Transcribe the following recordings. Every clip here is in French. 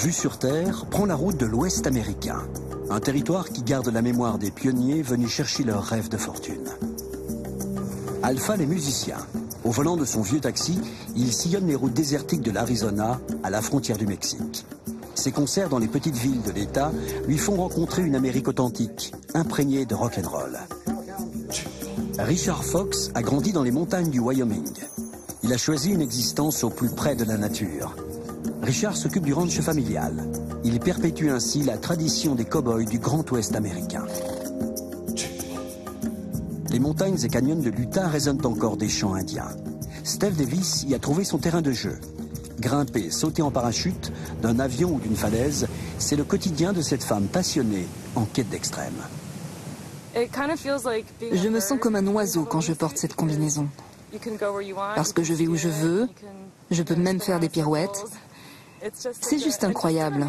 Vue sur Terre prend la route de l'Ouest américain, un territoire qui garde la mémoire des pionniers venus chercher leurs rêves de fortune. Alpha est musicien. Au volant de son vieux taxi, il sillonne les routes désertiques de l'Arizona à la frontière du Mexique. Ses concerts dans les petites villes de l'État lui font rencontrer une Amérique authentique, imprégnée de rock'n'roll. Richard Fox a grandi dans les montagnes du Wyoming. Il a choisi une existence au plus près de la nature. Richard s'occupe du ranch familial. Il perpétue ainsi la tradition des cow-boys du Grand Ouest américain. Les montagnes et canyons de l'Utah résonnent encore des chants indiens. Steve Davis y a trouvé son terrain de jeu. Grimper, sauter en parachute, d'un avion ou d'une falaise, c'est le quotidien de cette femme passionnée en quête d'extrême. Je me sens comme un oiseau quand je porte cette combinaison. Parce que je vais où je veux, je peux même faire des pirouettes. C'est juste incroyable.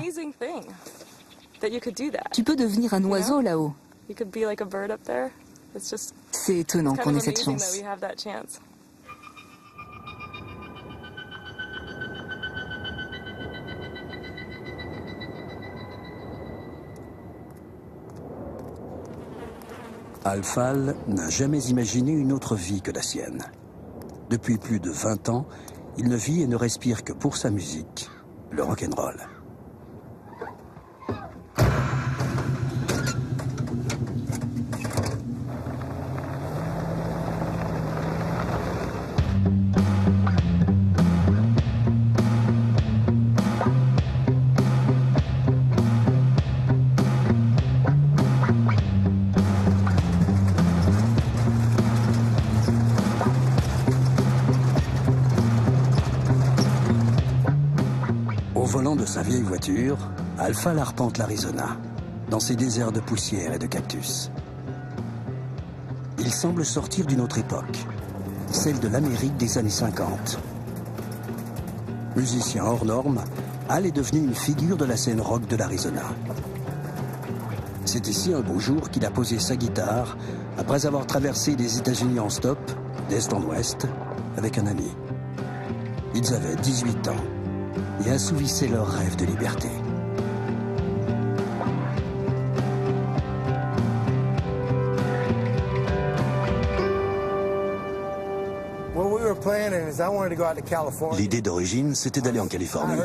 Tu peux devenir un oiseau là-haut. C'est étonnant qu'on ait cette chance. Alphal n'a jamais imaginé une autre vie que la sienne. Depuis plus de 20 ans, il ne vit et ne respire que pour sa musique, le rock'n'roll. De sa vieille voiture, Alphal arpente l'Arizona, dans ses déserts de poussière et de cactus. Il semble sortir d'une autre époque, celle de l'Amérique des années 50. Musicien hors norme, Al est devenu une figure de la scène rock de l'Arizona. C'est ici un beau jour qu'il a posé sa guitare, après avoir traversé les États-Unis en stop, d'est en ouest, avec un ami. Ils avaient 18 ans. Et assouvissaient leurs rêves de liberté. L'idée d'origine, c'était d'aller en Californie.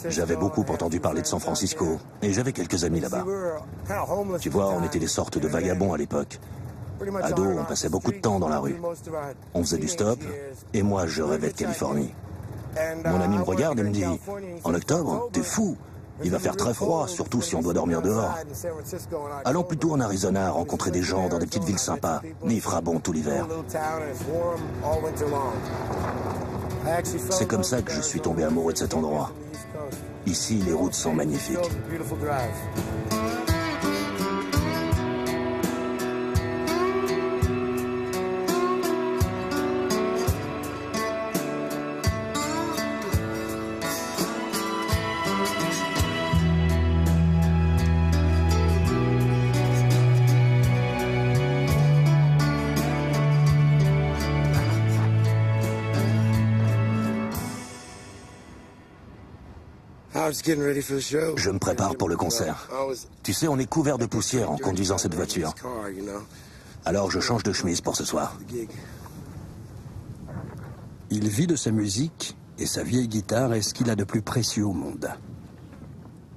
J'avais beaucoup entendu parler de San Francisco, et j'avais quelques amis là-bas. Tu vois, on était des sortes de vagabonds à l'époque. Ados, on passait beaucoup de temps dans la rue. On faisait du stop, et moi, je rêvais de Californie. Mon ami me regarde et me dit « En octobre, t'es fou, il va faire très froid, surtout si on doit dormir dehors. Allons plutôt en Arizona, rencontrer des gens dans des petites villes sympas, mais il fera bon tout l'hiver. » C'est comme ça que je suis tombé amoureux de cet endroit. Ici, les routes sont magnifiques. Je me prépare pour le concert. Tu sais, on est couvert de poussière en conduisant cette voiture. Alors je change de chemise pour ce soir. Il vit de sa musique et sa vieille guitare est ce qu'il a de plus précieux au monde.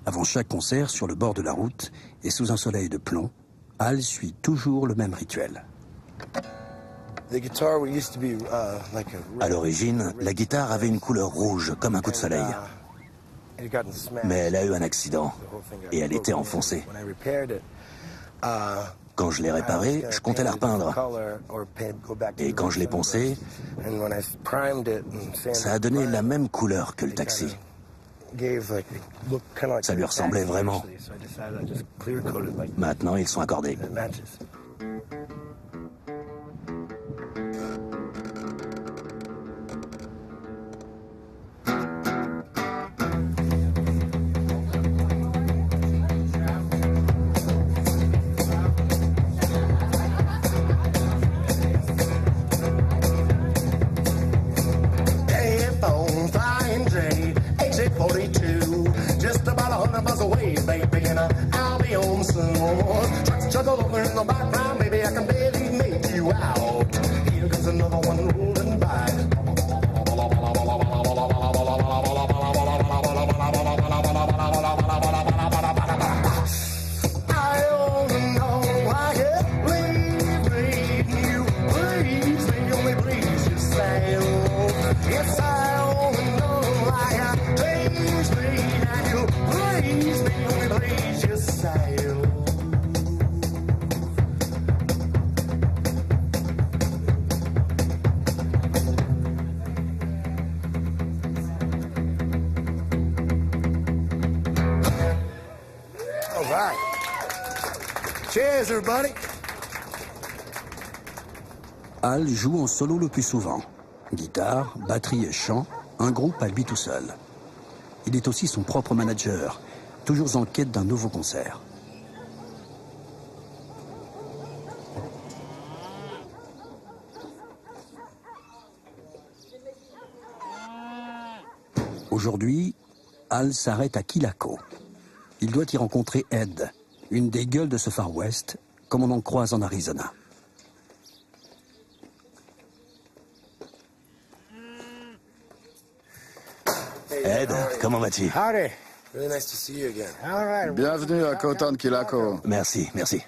Avant chaque concert, sur le bord de la route et sous un soleil de plomb, Al suit toujours le même rituel. À l'origine, la guitare avait une couleur rouge, comme un coup de soleil. Mais elle a eu un accident et elle était enfoncée. Quand je l'ai réparée, je comptais la repeindre. Et quand je l'ai poncée, ça a donné la même couleur que le taxi. Ça lui ressemblait vraiment. Maintenant, ils sont accordés. Just Cheers, everybody. Al joue en solo le plus souvent. Guitare, batterie et chant, un groupe à lui tout seul. Il est aussi son propre manager, toujours en quête d'un nouveau concert. Aujourd'hui, Al s'arrête à Quilako. Il doit y rencontrer Ed, une des gueules de ce Far West, comme on en croise en Arizona. Ed, comment vas-tu? Howdy. Really nice to see you again. All right. Bienvenue à Khotan Quilako. Merci, merci.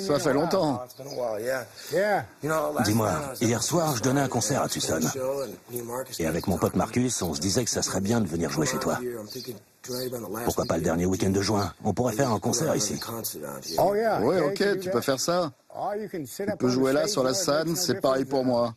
Ça fait longtemps. It's been a while, yeah. Yeah. You know, last Dis-moi, time I was hier up soir, at je donnais un concert à Tucson. show and me and Marcus Et avec mon pote Marcus, on se disait que ça serait bien de venir jouer chez toi. I'm thinking tonight about the last Pourquoi pas le dernier week-end de juin? On pourrait faire un concert ici. Oh, yeah. Oui, Yeah, ok, you can tu do peux that. faire ça. Or you can sit Tu up peux on the jouer là stage sur la or it scène, makes no c'est pareil difference. pour moi.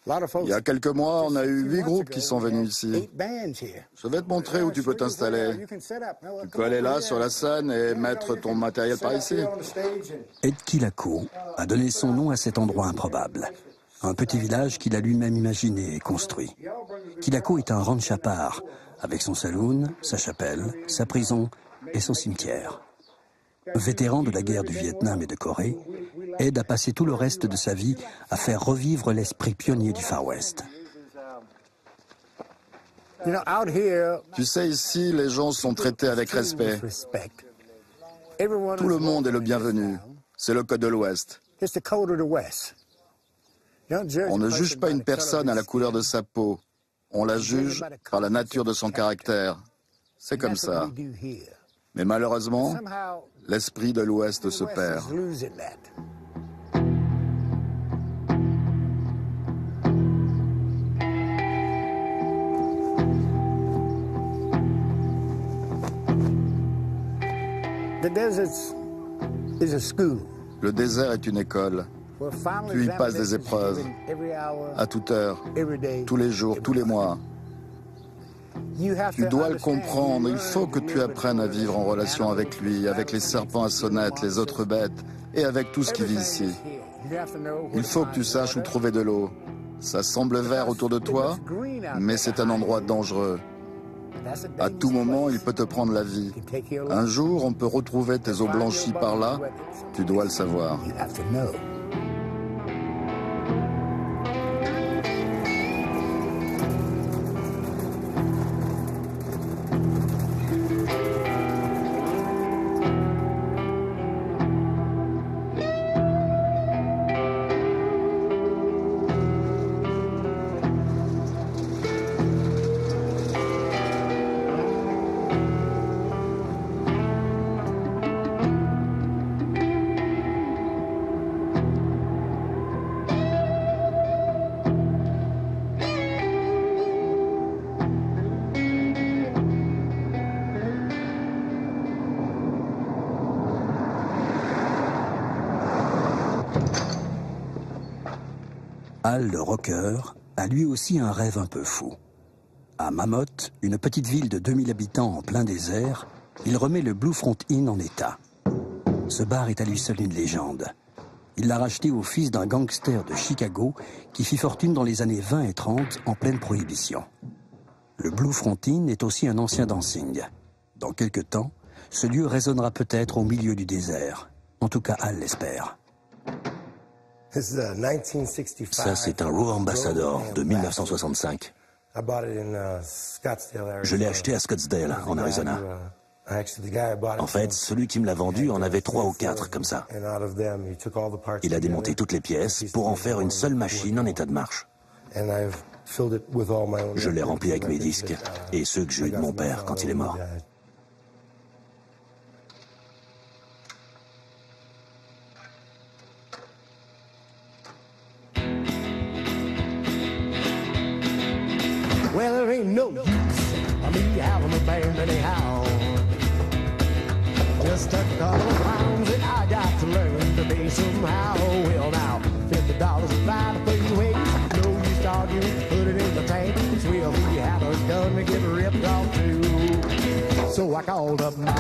A lot of folks- Il y a quelques mois, on a eu 8 Just a few groupes months qui ago, sont we had venus ici. 8 bands here. Je vais te montrer où tu peux t'installer. You can sit up. No, Tu come peux aller over là here. sur la scène et mettre ton matériel par ici. Sit up here on the stage and- Ed Quilako a donné son nom à cet endroit improbable. Un petit village qu'il a lui-même imaginé et construit. Quilako est un ranch à part, avec son saloon, sa chapelle, sa prison et son cimetière. Vétéran de la guerre du Vietnam et de Corée, Ed a passé tout le reste de sa vie à faire revivre l'esprit pionnier du Far West. You know, out here, Tu sais, ici, les gens sont traités avec respect. respect. Everyone Tout is le monde est le welcome in this bienvenu. town. C'est le code de l'Ouest. It's the code of the West. You don't judge On a ne person juge pas by une the color personne of à la his couleur de skin. sa peau. On la juge par la nature de son caractère. C'est comme That's what ça. we do here. Mais malheureusement, Somehow, l'esprit de l'Ouest the se West perd. is losing that. The deserts is a school. Le désert est une école. Where final Tu y passes des examinations épreuves. given every hour, À toute heure, every day, tous les jours, tous les mois. You have Tu to dois le understand, comprendre. you Il faut learn que to tu live with apprennes à vivre en relation avec lui, avec les serpents à sonnettes, les autres bêtes et avec tout ce qui vit everything ici. is here. You have to know where Il to faut que find tu saches où water. trouver de l'eau. Ça semble vert autour de toi, mais c'est un endroit dangereux. That's a À dangerous tout moment, place. il peut te prendre la vie. It can take your Un life. jour, on peut retrouver tes os blanchis par là. Tu dois le savoir. You have to know. Al, le rocker, a lui aussi un rêve un peu fou. À Mammoth, une petite ville de 2000 habitants en plein désert, il remet le Blue Front Inn en état. Ce bar est à lui seul une légende. Il l'a racheté au fils d'un gangster de Chicago qui fit fortune dans les années 20 et 30 en pleine prohibition. Le Blue Front Inn est aussi un ancien dancing. Dans quelque temps, ce lieu résonnera peut-être au milieu du désert. En tout cas, Al l'espère. This is a 1965. Ça, c'est un Roe Ambassador de 1965. I bought it in Scottsdale, Arizona. Je l'ai acheté à Scottsdale, en Arizona. En fait, celui qui me l'a vendu en avait 3 ou 4 comme ça. Il a démonté toutes les pièces pour en faire une seule machine en état de marche. Je l'ai rempli avec mes disques et ceux que j'ai eu de mon père quand il est mort. Well, there ain't no use of me having a band anyhow. Just a couple of pounds that I got to learn to pay somehow. Well, now, $50 a ride to pay you way. No use arguing, put it in the tank. Well, we had a gun to get ripped off too. So I called up mama.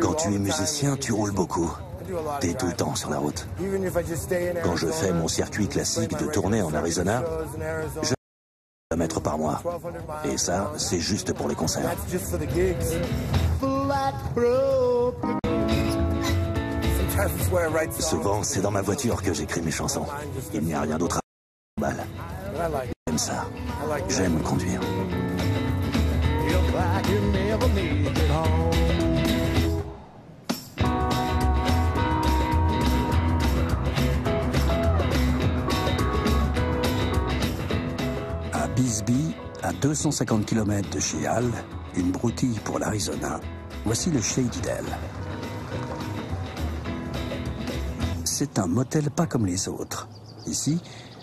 Quand tu es musicien, tu roules beaucoup. T'es tout le temps sur la route. Quand je fais mon circuit classique de tournée en Arizona, je km par mois. Et ça, c'est juste pour les concerts. Souvent, c'est dans ma voiture que j'écris mes chansons. Il n'y a rien d'autre à balle. J'aime ça. J'aime conduire. À Bisbee, à 250 km de chez Hal, une broutille pour l'Arizona, voici le Shady Dell. C'est un motel pas comme les autres. Ici,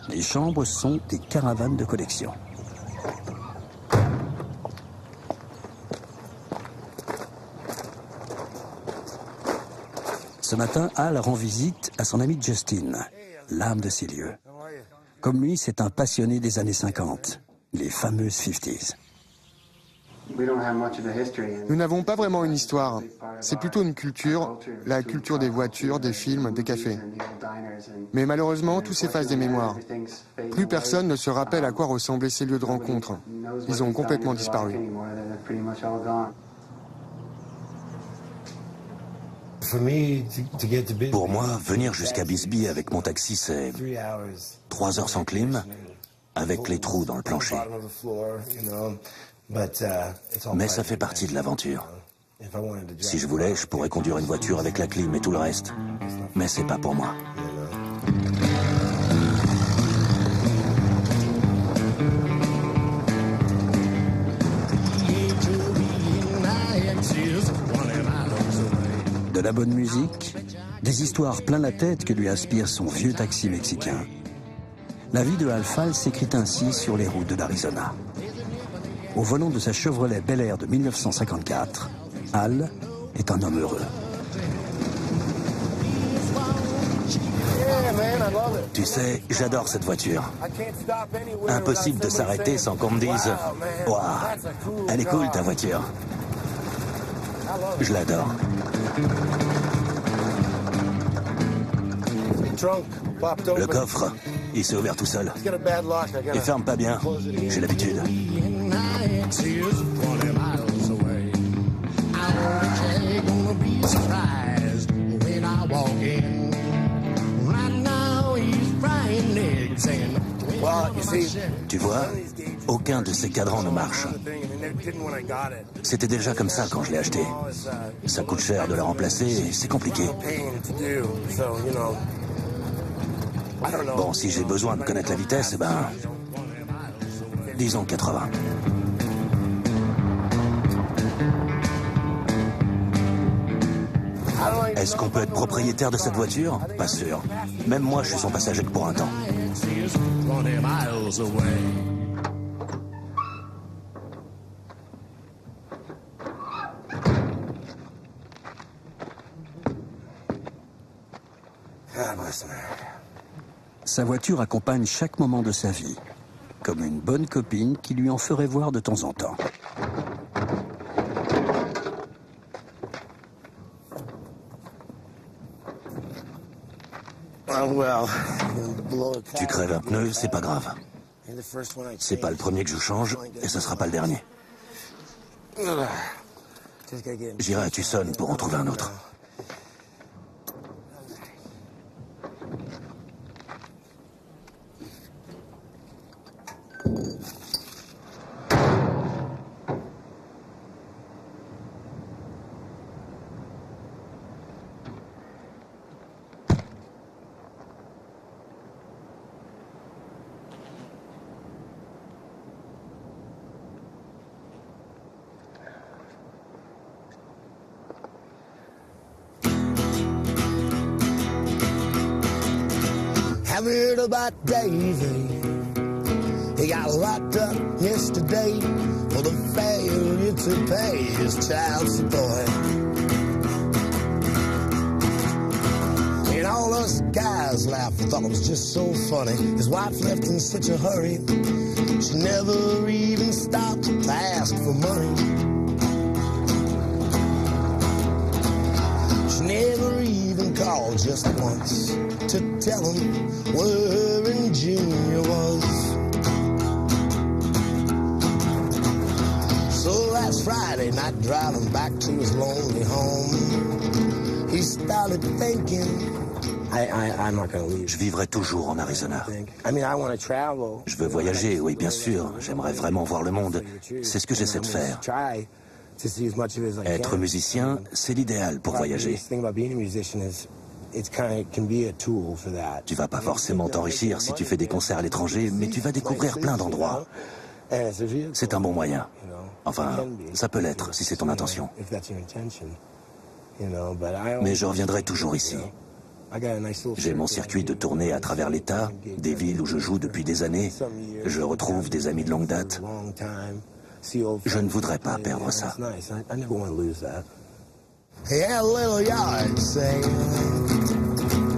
les chambres sont des caravanes de collection. Ce matin, Hal rend visite à son ami Justin, l'âme de ces lieux. Comme lui, c'est un passionné des années 50, les fameuses 50s. Nous n'avons pas vraiment une histoire. C'est plutôt une culture, la culture des voitures, des films, des cafés. Mais malheureusement, tout s'efface des mémoires. Plus personne ne se rappelle à quoi ressemblaient ces lieux de rencontre. Ils ont complètement disparu. Pour moi, venir jusqu'à Bisbee avec mon taxi, c'est 3 heures sans clim, avec les trous dans le plancher. Mais ça fait partie de l'aventure. Si je voulais, je pourrais conduire une voiture avec la clim et tout le reste. Mais c'est pas pour moi. De la bonne musique, des histoires plein la tête que lui inspire son vieux taxi mexicain. La vie de Hal Fall s'écrit ainsi sur les routes de l'Arizona. Au volant de sa Chevrolet Bel Air de 1954, Hal est un homme heureux. Tu sais, j'adore cette voiture. Impossible de s'arrêter sans qu'on me dise « Waouh, elle est cool ta voiture ». Je l'adore. Le coffre, il s'est ouvert tout seul. Il ferme pas bien, j'ai l'habitude. Tu vois, aucun de ces cadrans ne marche. C'était déjà comme ça quand je l'ai acheté. Ça coûte cher de le remplacer et c'est compliqué. Bon, si j'ai besoin de connaître la vitesse, eh ben, disons 80. Est-ce qu'on peut être propriétaire de cette voiture? Pas sûr. Même moi, je suis son passager que pour un temps. Sa voiture accompagne chaque moment de sa vie, comme une bonne copine qui lui en ferait voir de temps en temps. Tu crèves un pneu, c'est pas grave. C'est pas le premier que je change et ce sera pas le dernier. J'irai à Tucson pour en trouver un autre. I heard about Davey. He got locked up yesterday for the failure to pay his child support. And all us guys his laugh. I thought it was just so funny. His wife left in such a hurry. She never even stopped to ask for money. She never even called just once to tell him where her and Junior was. So last Friday night, driving back to his lonely home, he started thinking, I'm not gonna leave. Je vivrai toujours en Arizona. Je veux voyager, oui, bien sûr. J'aimerais vraiment voir le monde. C'est ce que j'essaie de faire. Être musicien, c'est l'idéal pour voyager. Tu vas pas forcément t'enrichir si tu fais des concerts à l'étranger, mais tu vas découvrir plein d'endroits. C'est un bon moyen. Enfin, ça peut l'être si c'est ton intention. Mais je reviendrai toujours ici. J'ai mon circuit de tournée à travers l'État, des villes où je joue depuis des années. Je retrouve des amis de longue date. Je ne voudrais pas perdre ça. He had a little yard sale,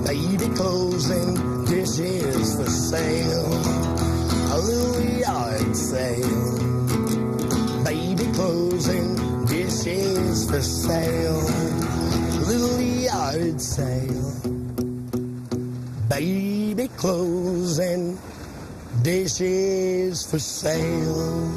baby clothes and dishes for sale. A little yard sale, baby clothes and dishes for sale. Little yard sale, baby clothes and dishes for sale.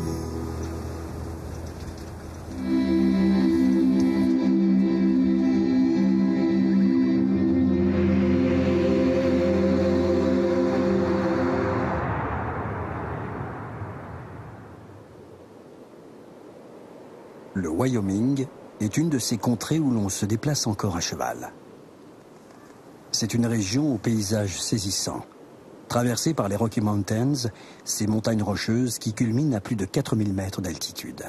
Le Wyoming est une de ces contrées où l'on se déplace encore à cheval. C'est une région au paysage saisissant, traversée par les Rocky Mountains, ces montagnes rocheuses qui culminent à plus de 4000 mètres d'altitude.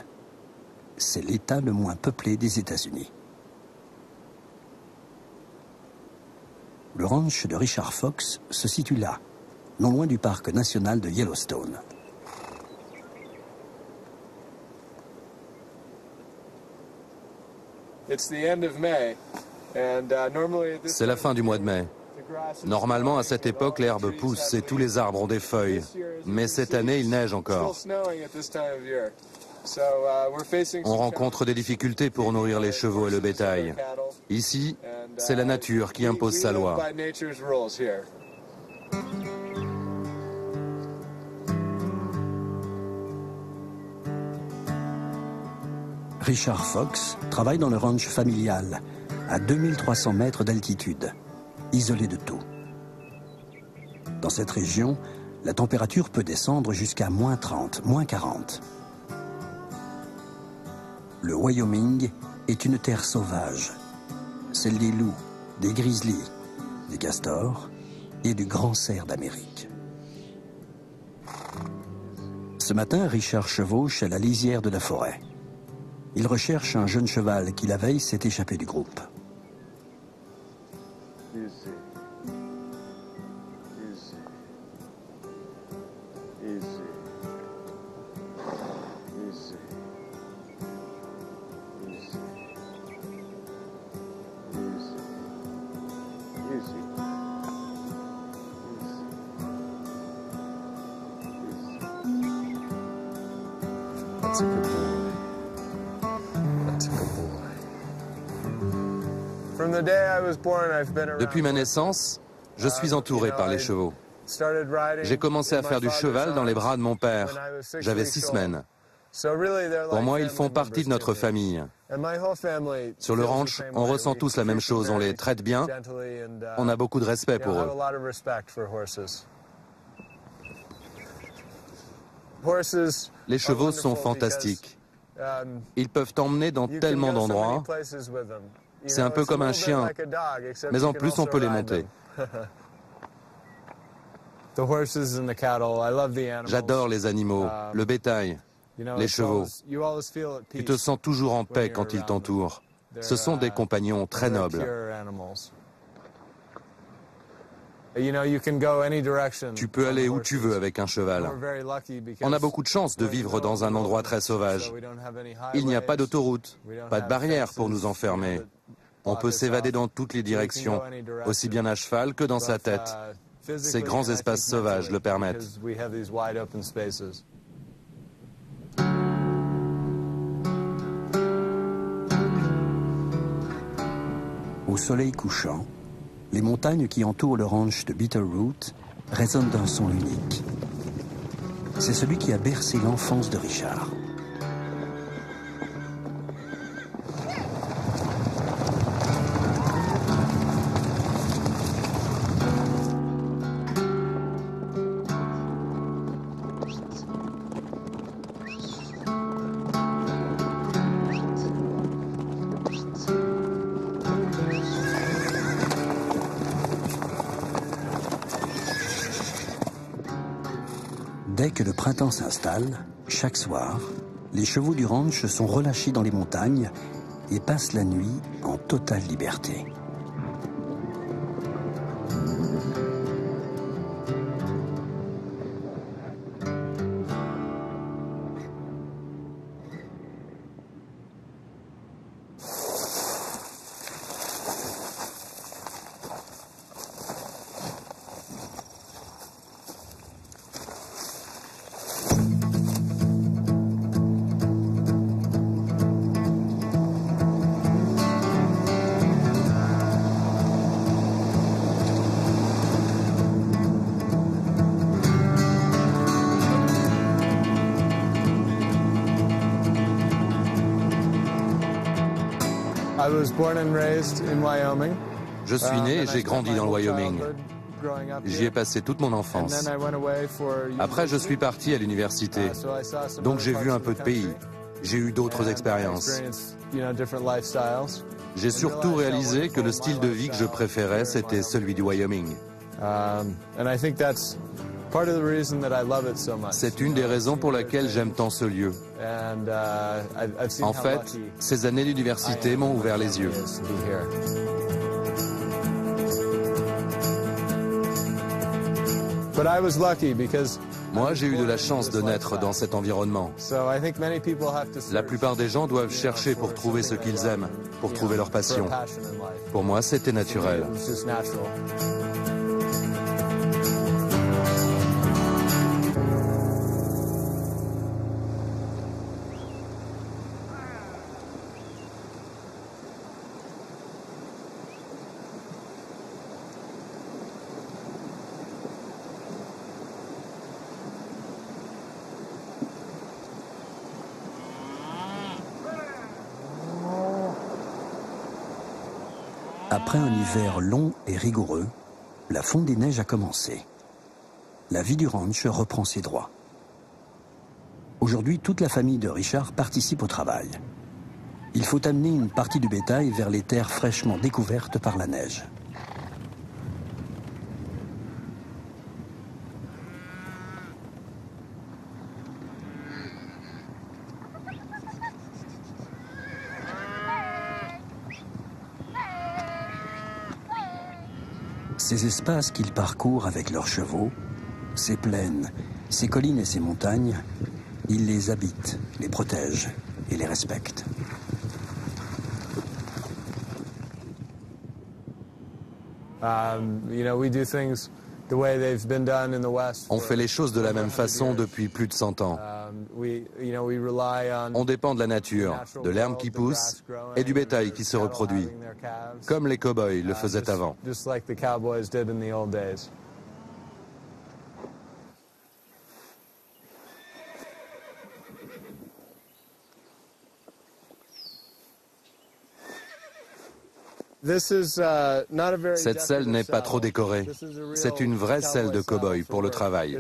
C'est l'État le moins peuplé des États-Unis. Le ranch de Richard Fox se situe là, non loin du parc national de Yellowstone. C'est la fin du mois de mai. Normalement, à cette époque, l'herbe pousse et tous les arbres ont des feuilles. Mais cette année, il neige encore. On rencontre des difficultés pour nourrir les chevaux et le bétail. Ici, c'est la nature qui impose sa loi. Richard Fox travaille dans le ranch familial, à 2300 mètres d'altitude, isolé de tout. Dans cette région, la température peut descendre jusqu'à moins 30, moins 40. Le Wyoming est une terre sauvage, celle des loups, des grizzlies, des castors et du grand cerf d'Amérique. Ce matin, Richard chevauche à la lisière de la forêt. Il recherche un jeune cheval qui, la veille, s'est échappé du groupe. That's a good boy. Depuis ma naissance, je suis entouré par les chevaux. J'ai commencé à faire du cheval dans les bras de mon père. J'avais 6 semaines. Pour moi, ils font partie de notre famille. Sur le ranch, on ressent tous la même chose. On les traite bien. On a beaucoup de respect pour eux. Les chevaux sont fantastiques. Ils peuvent t'emmener dans tellement d'endroits. C'est un peu comme un chien, mais en plus on peut les monter. J'adore les animaux, le bétail, les chevaux. Tu te sens toujours en paix quand ils t'entourent. Ce sont des compagnons très nobles. Tu peux aller où tu veux avec un cheval. On a beaucoup de chance de vivre dans un endroit très sauvage. Il n'y a pas d'autoroute, pas de barrière pour nous enfermer. On peut s'évader dans toutes les directions, aussi bien à cheval que dans sa tête. Ces grands espaces sauvages le permettent. Au soleil couchant, les montagnes qui entourent le ranch de Bitterroot résonnent d'un son unique. C'est celui qui a bercé l'enfance de Richard. Dès que le printemps s'installe, chaque soir, les chevaux du ranch sont relâchés dans les montagnes et passent la nuit en totale liberté. Je suis né et j'ai grandi dans le Wyoming. J'y ai passé toute mon enfance. Après, je suis parti à l'université. Donc j'ai vu un peu de pays. J'ai eu d'autres expériences. J'ai surtout réalisé que le style de vie que je préférais, c'était celui du Wyoming. C'est une des raisons pour laquelle j'aime tant ce lieu. En fait, ces années d'université m'ont ouvert les yeux. Moi, j'ai eu de la chance de naître dans cet environnement. La plupart des gens doivent chercher pour trouver ce qu'ils aiment, pour trouver leur passion. Pour moi, c'était naturel. Après un hiver long et rigoureux, la fonte des neiges a commencé. La vie du ranch reprend ses droits. Aujourd'hui, toute la famille de Richard participe au travail. Il faut amener une partie du bétail vers les terres fraîchement découvertes par la neige. Ces espaces qu'ils parcourent avec leurs chevaux, ces plaines, ces collines et ces montagnes, ils les habitent, les protègent et les respectent. On fait les choses de la même façon depuis plus de 100 ans. On dépend de la nature, de l'herbe qui pousse et du bétail qui se reproduit, comme les cow-boys le faisaient avant. Cette selle n'est pas trop décorée. C'est une vraie selle de cow-boy pour le travail.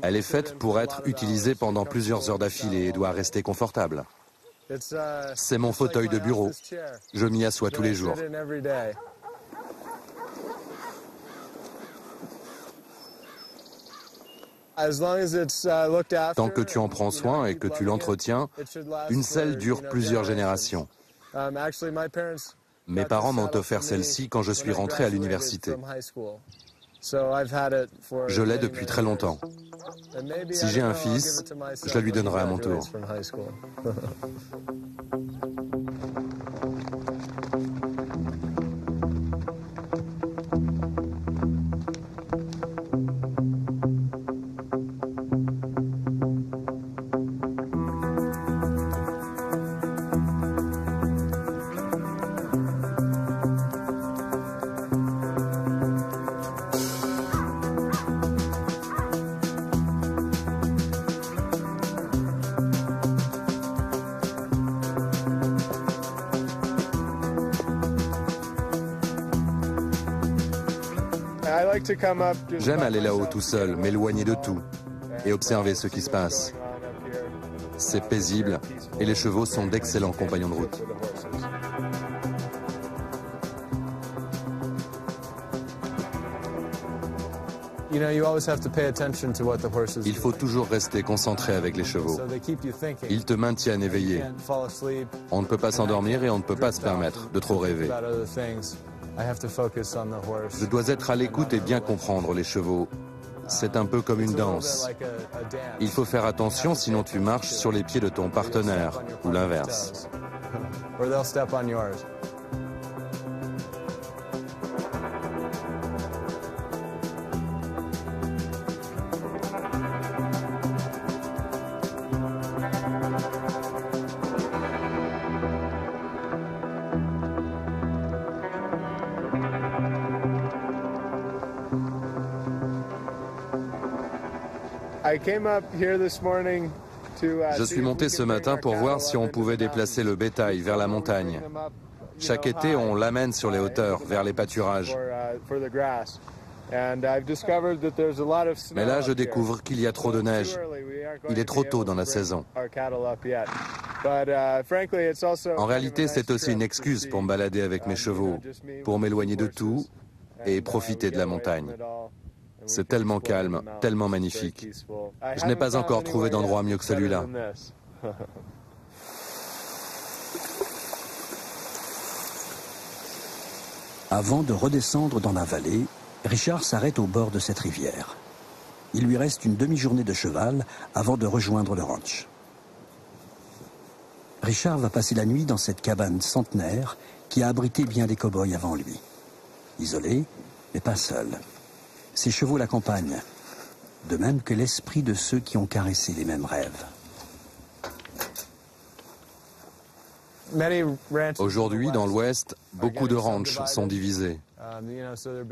Elle est faite pour être utilisée pendant plusieurs heures d'affilée et doit rester confortable. C'est mon fauteuil de bureau. Je m'y assois tous les jours. Tant que tu en prends soin et que tu l'entretiens, une selle dure plusieurs générations. Mes parents m'ont offert celle-ci quand je suis rentré à l'université. Je l'ai depuis très longtemps. Si j'ai un fils, je la lui donnerai à mon tour. J'aime aller là-haut tout seul, m'éloigner de tout et observer ce qui se passe. C'est paisible et les chevaux sont d'excellents compagnons de route. Il faut toujours rester concentré avec les chevaux. Ils te maintiennent éveillé. On ne peut pas s'endormir et on ne peut pas se permettre de trop rêver. Je dois être à l'écoute et bien comprendre les chevaux. C'est un peu comme une danse. Il faut faire attention, sinon tu marches sur les pieds de ton partenaire, ou l'inverse. Je suis monté ce matin pour voir si on pouvait déplacer le bétail vers la montagne. Chaque été, on l'amène sur les hauteurs, vers les pâturages. Mais là, je découvre qu'il y a trop de neige. Il est trop tôt dans la saison. En réalité, c'est aussi une excuse pour me balader avec mes chevaux, pour m'éloigner de tout et profiter de la montagne. C'est tellement calme, tellement magnifique. Je n'ai pas encore trouvé d'endroit mieux que celui-là. Avant de redescendre dans la vallée, Richard s'arrête au bord de cette rivière. Il lui reste une demi-journée de cheval avant de rejoindre le ranch. Richard va passer la nuit dans cette cabane centenaire qui a abrité bien des cow-boys avant lui. Isolé, mais pas seul. Ses chevaux l'accompagnent, de même que l'esprit de ceux qui ont caressé les mêmes rêves. Aujourd'hui, dans l'Ouest, beaucoup de ranchs sont divisés.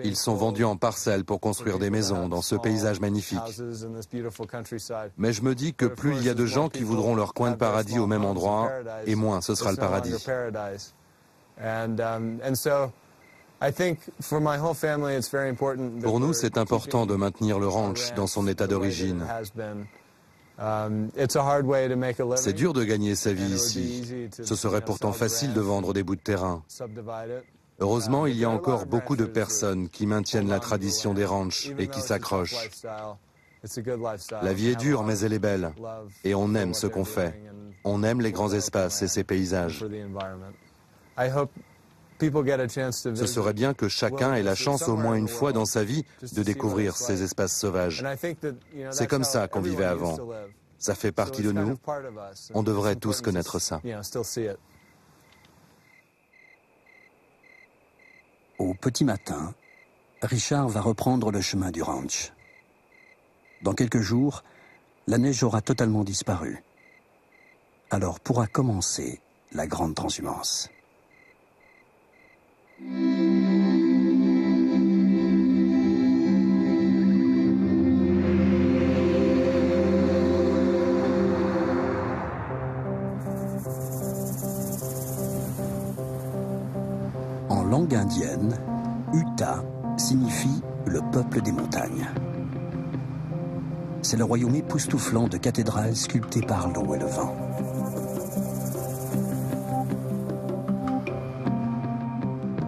Ils sont vendus en parcelles pour construire des maisons dans ce paysage magnifique. Mais je me dis que plus il y a de gens qui voudront leur coin de paradis au même endroit, et moins ce sera le paradis. Pour nous, c'est important de maintenir le ranch dans son état d'origine. C'est dur de gagner sa vie ici. Ce serait pourtant facile de vendre des bouts de terrain. Heureusement, il y a encore beaucoup de personnes qui maintiennent la tradition des ranchs et qui s'accrochent. La vie est dure, mais elle est belle. Et on aime ce qu'on fait. On aime les grands espaces et ces paysages. Ce serait bien que chacun ait la chance au moins une fois dans sa vie de découvrir ces espaces sauvages. C'est comme ça qu'on vivait avant. Ça fait partie de nous. On devrait tous connaître ça. Au petit matin, Richard va reprendre le chemin du ranch. Dans quelques jours, la neige aura totalement disparu. Alors pourra commencer la grande transhumance. En langue indienne, Utah signifie le peuple des montagnes. C'est le royaume époustouflant de cathédrales sculptées par l'eau et le vent.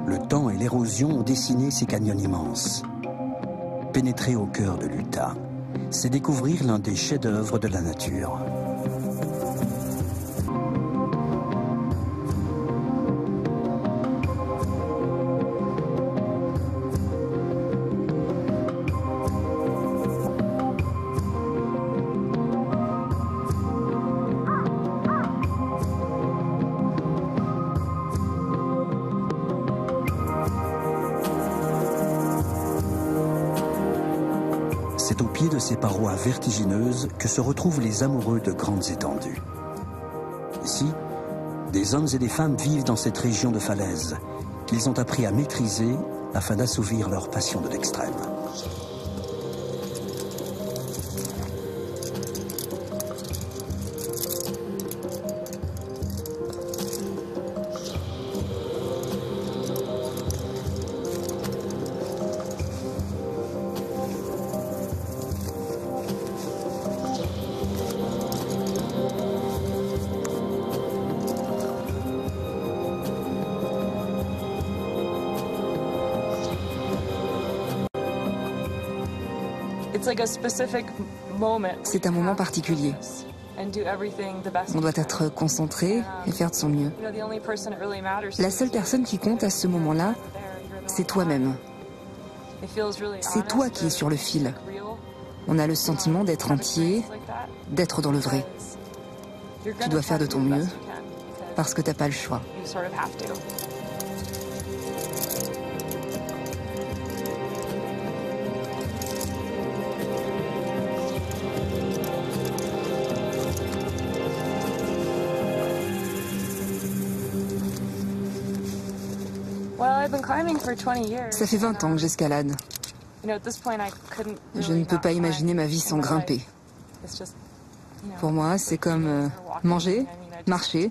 Le temps et l'érosion ont dessiné ces canyons immenses. Pénétrer au cœur de l'Utah, c'est découvrir l'un des chefs-d'œuvre de la nature. C'est au pied de ces parois vertigineuses que se retrouvent les amoureux de grandes étendues. Ici, des hommes et des femmes vivent dans cette région de falaises qu'ils ont appris à maîtriser afin d'assouvir leur passion de l'extrême. C'est un moment particulier. On doit être concentré et faire de son mieux. La seule personne qui compte à ce moment-là, c'est toi-même. C'est toi qui es sur le fil. On a le sentiment d'être entier, d'être dans le vrai. Tu dois faire de ton mieux parce que t'as pas le choix. Ça fait 20 ans que j'escalade. Je ne peux pas imaginer ma vie sans grimper. Pour moi, c'est comme manger, marcher.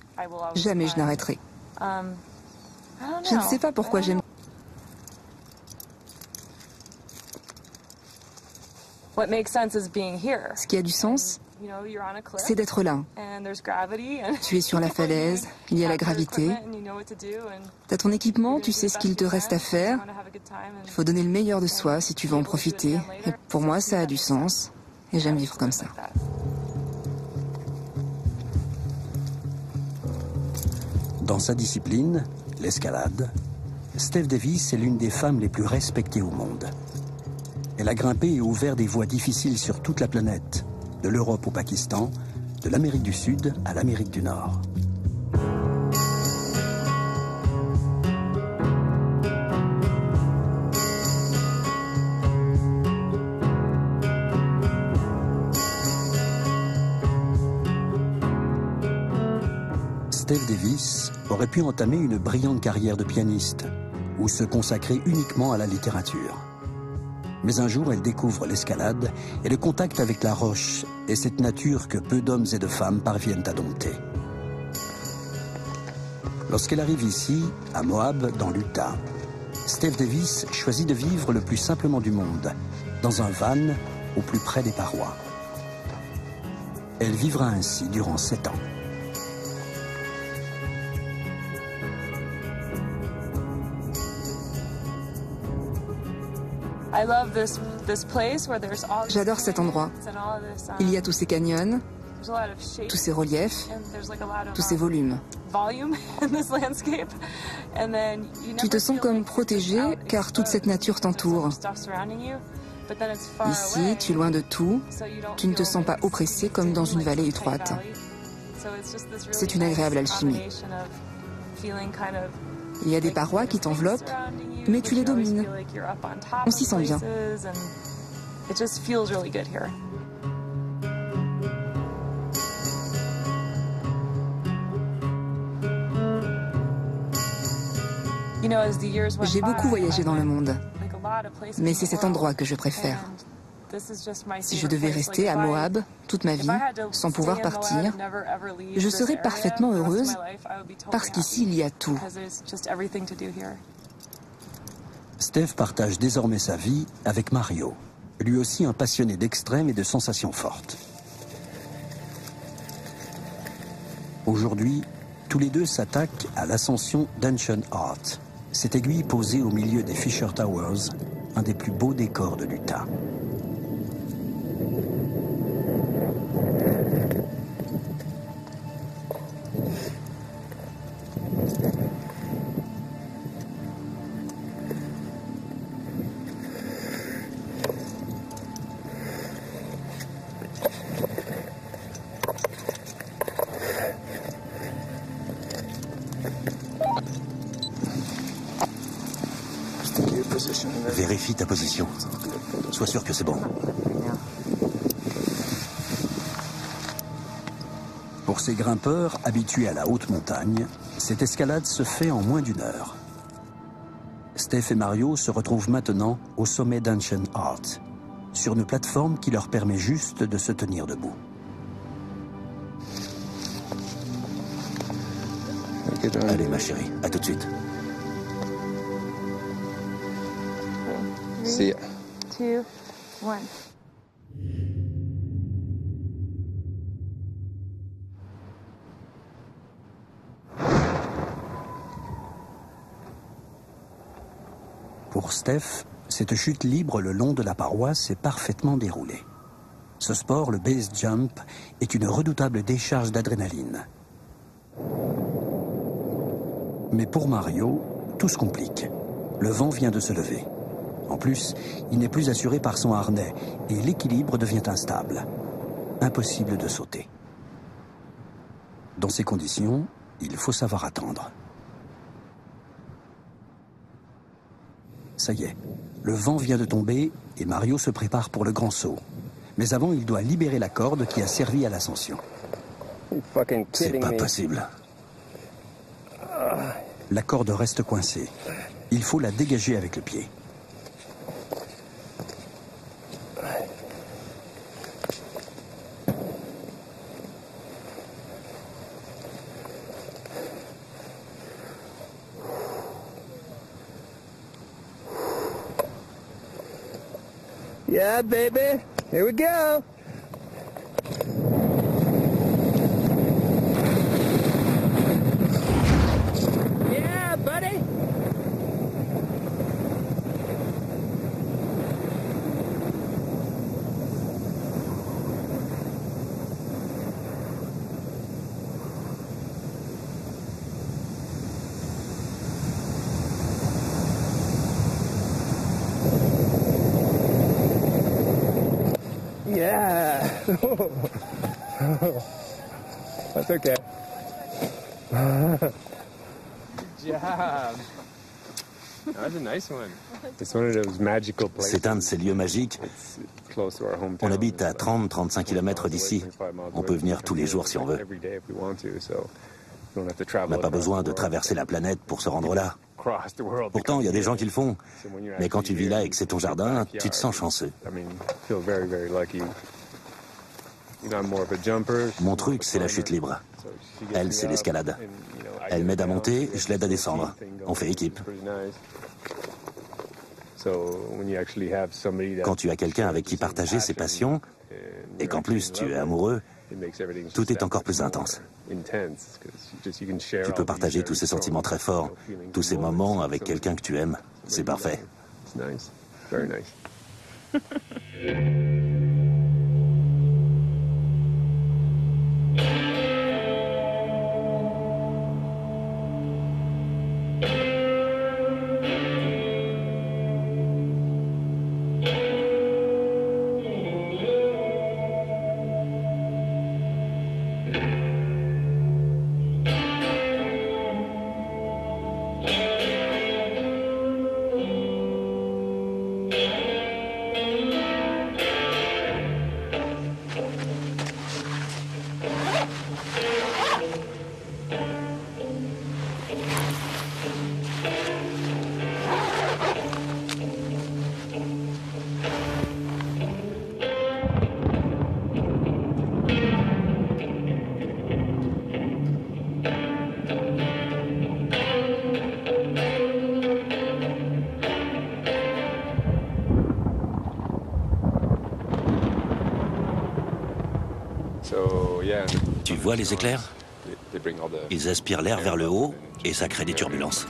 Jamais je n'arrêterai. Je ne sais pas pourquoi j'aime. Ce qui a du sens, c'est d'être là. Tu es sur la falaise, il y a la gravité. Tu as ton équipement, tu sais ce qu'il te reste à faire. Il faut donner le meilleur de soi si tu veux en profiter. Et pour moi, ça a du sens. Et j'aime vivre comme ça. Dans sa discipline, l'escalade, Steph Davis est l'une des femmes les plus respectées au monde. Elle a grimpé et ouvert des voies difficiles sur toute la planète, de l'Europe au Pakistan, de l'Amérique du Sud à l'Amérique du Nord. Steph Davis aurait pu entamer une brillante carrière de pianiste ou se consacrer uniquement à la littérature. Mais un jour, elle découvre l'escalade et le contact avec la roche et cette nature que peu d'hommes et de femmes parviennent à dompter. Lorsqu'elle arrive ici, à Moab, dans l'Utah, Steph Davis choisit de vivre le plus simplement du monde, dans un van au plus près des parois. Elle vivra ainsi durant 7 ans. J'adore cet endroit. Il y a tous ces canyons, tous ces reliefs, tous ces volumes. Tu te sens comme protégé car toute cette nature t'entoure. Ici, tu es loin de tout, tu ne te sens pas oppressé comme dans une vallée étroite. C'est une agréable alchimie. Il y a des parois qui t'enveloppent, mais tu les domines. On s'y sent bien. J'ai beaucoup voyagé dans le monde, mais c'est cet endroit que je préfère. Si je devais rester à Moab toute ma vie, sans pouvoir partir, je serais parfaitement heureuse parce qu'ici, il y a tout. Steph partage désormais sa vie avec Mario, lui aussi un passionné d'extrême et de sensations fortes. Aujourd'hui, tous les deux s'attaquent à l'ascension d'Ancient Art, cette aiguille posée au milieu des Fisher Towers, un des plus beaux décors de l'Utah. Vérifie ta position. Sois sûr que c'est bon. Pour ces grimpeurs habitués à la haute montagne, cette escalade se fait en moins d'1 heure. Steph et Mario se retrouvent maintenant au sommet d'Ancient Art, sur une plateforme qui leur permet juste de se tenir debout. Allez, ma chérie, à tout de suite. See ya. 2, 1. Pour Steph, Cette chute libre le long de la paroi s'est parfaitement déroulée. Ce sport, le base jump, est une redoutable décharge d'adrénaline. Mais pour Mario, tout se complique. Le vent vient de se lever. En plus, il n'est plus assuré par son harnais et l'équilibre devient instable. Impossible de sauter. Dans ces conditions, il faut savoir attendre. Ça y est, le vent vient de tomber et Mario se prépare pour le grand saut. Mais avant, il doit libérer la corde qui a servi à l'ascension. C'est pas possible. La corde reste coincée. Il faut la dégager avec le pied. Yeah, baby. Here we go. Yeah, buddy. Yeah. That's okay. Good job. That was a nice one. It's one of those magical places. C'est un de ces lieux magiques. Close to our hometown. On habite à 30-35 km d'ici. On peut venir tous les jours si on veut. On n'a pas besoin de traverser la planète pour se rendre là. Pourtant, il y a des gens qui le font. Mais quand tu vis là et que c'est ton jardin, tu te sens chanceux. Mon truc, c'est la chute libre. Elle, c'est l'escalade. Elle m'aide à monter, je l'aide à descendre. On fait équipe. Quand tu as quelqu'un avec qui partager ses passions, et qu'en plus tu es amoureux, tout est encore plus intense. Tu peux partager tous ces sentiments très forts, tous ces moments avec quelqu'un que tu aimes. C'est parfait. Tu vois les éclairs? Ils aspirent l'air vers le haut et ça crée des turbulences.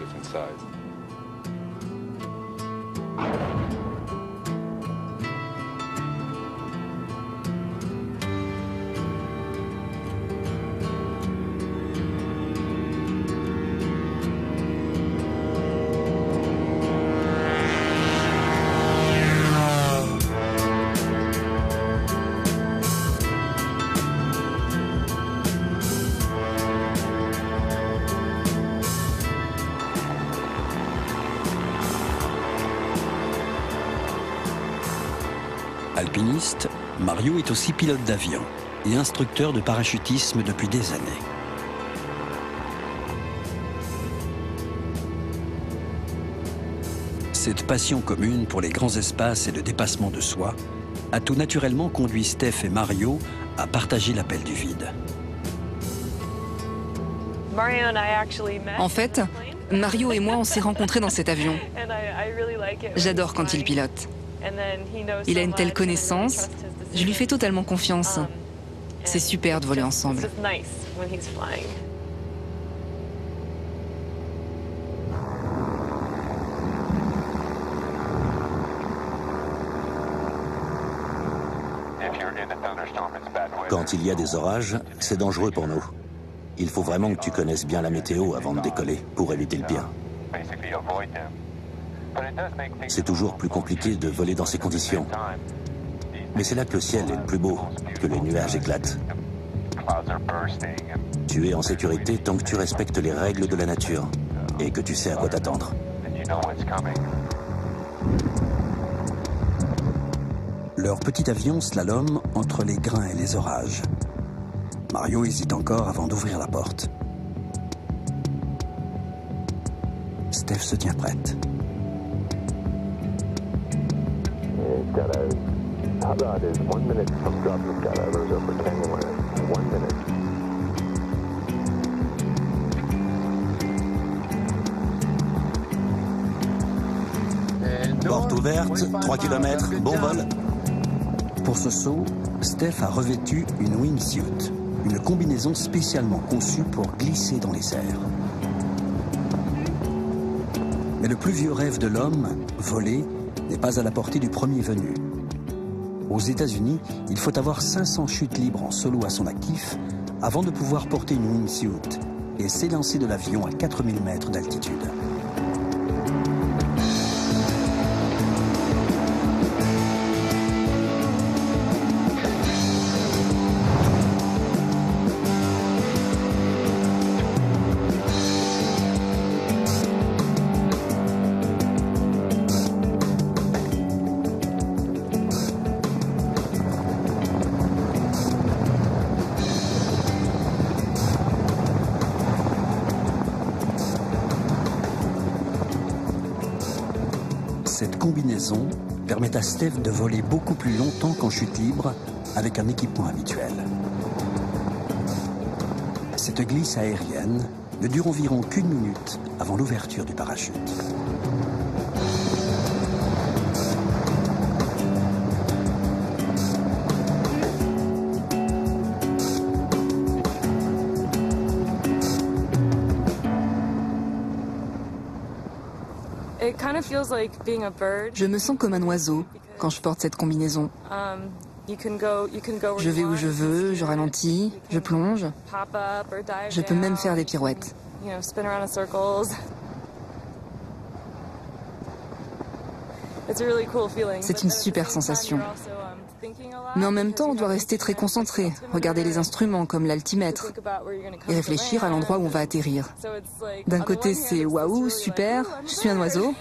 Alpiniste, Mario est aussi pilote d'avion et instructeur de parachutisme depuis des années. Cette passion commune pour les grands espaces et le dépassement de soi a tout naturellement conduit Steph et Mario à partager l'appel du vide. En fait, Mario et moi, on s'est rencontrés dans cet avion. J'adore quand il pilote. Il a une telle connaissance, je lui fais totalement confiance. C'est super de voler ensemble. Quand il y a des orages, c'est dangereux pour nous. Il faut vraiment que tu connaisses bien la météo avant de décoller pour éviter le pire. C'est toujours plus compliqué de voler dans ces conditions. Mais c'est là que le ciel est le plus beau, que les nuages éclatent. Tu es en sécurité tant que tu respectes les règles de la nature et que tu sais à quoi t'attendre. Leur petit avion slalom entre les grains et les orages. Mario hésite encore avant d'ouvrir la porte. Steph se tient prête. Porte ouverte, 3 km, bon vol. Pour ce saut, Steph a revêtu une wingsuit, une combinaison spécialement conçue pour glisser dans les airs. Mais le plus vieux rêve de l'homme, voler, n'est pas à la portée du premier venu. Aux États-Unis, il faut avoir 500 chutes libres en solo à son actif avant de pouvoir porter une wingsuit et s'élancer de l'avion à 4000 mètres d'altitude. Cette combinaison permet à Steph de voler beaucoup plus longtemps qu'en chute libre avec un équipement habituel. Cette glisse aérienne ne dure environ qu'1 minute avant l'ouverture du parachute. Je me sens comme un oiseau quand je porte cette combinaison. Je vais où je veux, je ralentis, je plonge. Je peux même faire des pirouettes. C'est une super sensation. Mais en même temps, on doit rester très concentré, regarder les instruments comme l'altimètre et réfléchir à l'endroit où on va atterrir. D'un côté, c'est waouh, super, je suis un oiseau.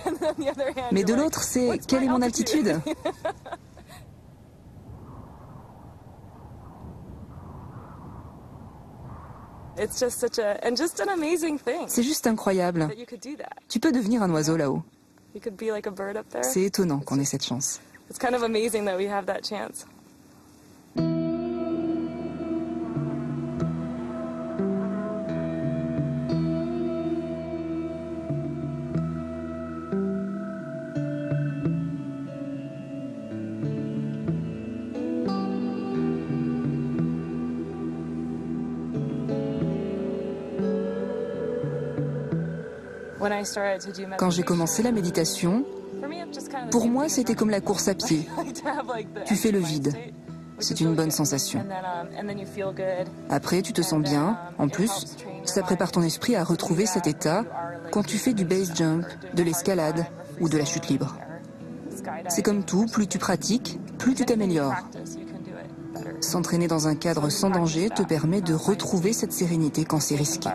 Mais de l'autre, c'est quelle est mon altitude ? C'est juste incroyable. Tu peux devenir un oiseau là-haut. C'est étonnant qu'on ait cette chance. It's kind of amazing that we have that chance. Quand j'ai commencé la méditation, pour moi, c'était comme la course à pied. Tu fais le vide. C'est une bonne sensation. Après, tu te sens bien. En plus, ça prépare ton esprit à retrouver cet état quand tu fais du base jump, de l'escalade ou de la chute libre. C'est comme tout, plus tu pratiques, plus tu t'améliores. S'entraîner dans un cadre sans danger te permet de retrouver cette sérénité quand c'est risqué.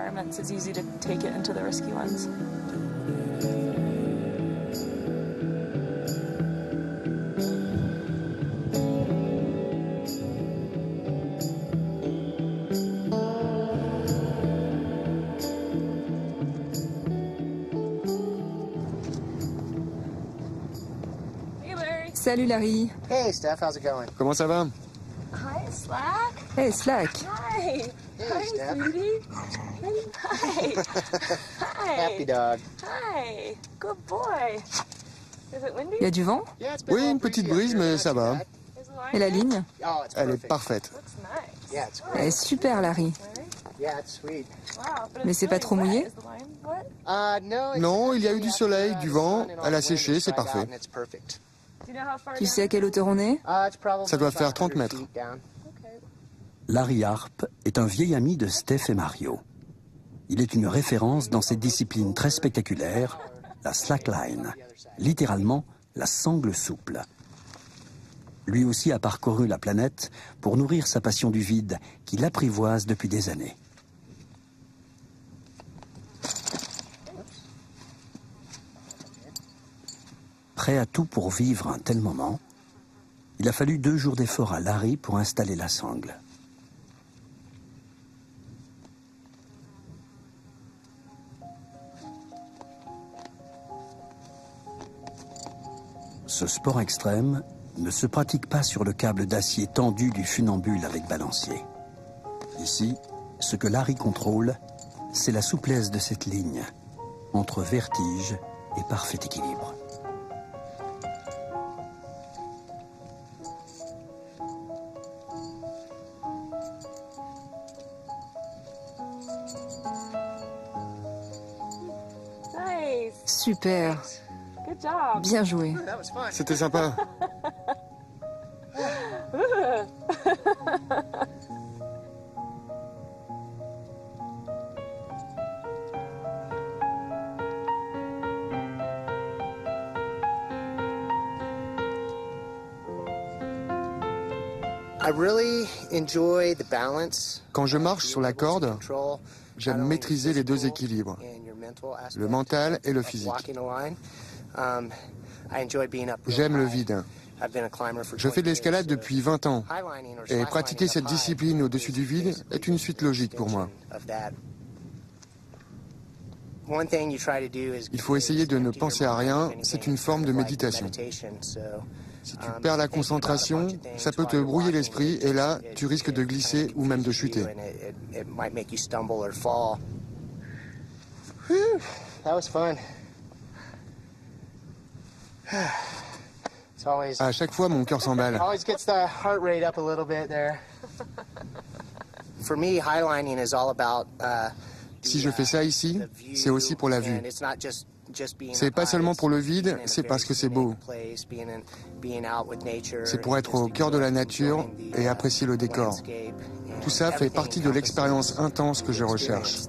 Salut Larry. Hey Steph, how's it going? Comment ça va? Hi Slack. Hey Slack. Hi. Hi sweetie. Hi. Hi. Happy dog. Hi. Good boy. Is it windy? Il y a du vent? Oui, une petite brise, mais ça va. Et la ligne? Elle est parfaite. Elle est super Larry. Mais c'est pas trop mouillé? Non, il y a eu du soleil, du vent, elle a séché, c'est parfait. Tu sais à quelle hauteur on est? Ça doit faire 30 mètres. Larry Harp est un vieil ami de Steph et Mario. Il est une référence dans cette discipline très spectaculaire, la slackline, littéralement la sangle souple. Lui aussi a parcouru la planète pour nourrir sa passion du vide qu'il apprivoise depuis des années. Prêt à tout pour vivre un tel moment, il a fallu 2 jours d'effort à Larry pour installer la sangle. Ce sport extrême ne se pratique pas sur le câble d'acier tendu du funambule avec balancier. Ici, ce que Larry contrôle, c'est la souplesse de cette ligne, entre vertige et parfait équilibre. Super. Bien joué. C'était sympa. Quand je marche sur la corde, j'aime maîtriser les 2 équilibres, le mental et le physique. J'aime le vide. Je fais de l'escalade depuis 20 ans et pratiquer cette discipline au-dessus du vide est une suite logique pour moi. Il faut essayer de ne penser à rien, c'est une forme de méditation. Si tu perds la concentration, ça peut te brouiller l'esprit et là, tu risques de glisser ou même de chuter. À chaque fois, mon cœur s'emballe. Si je fais ça ici, c'est aussi pour la vue. C'est pas seulement pour le vide, c'est parce que c'est beau. C'est pour être au cœur de la nature et apprécier le décor. Tout ça fait partie de l'expérience intense que je recherche.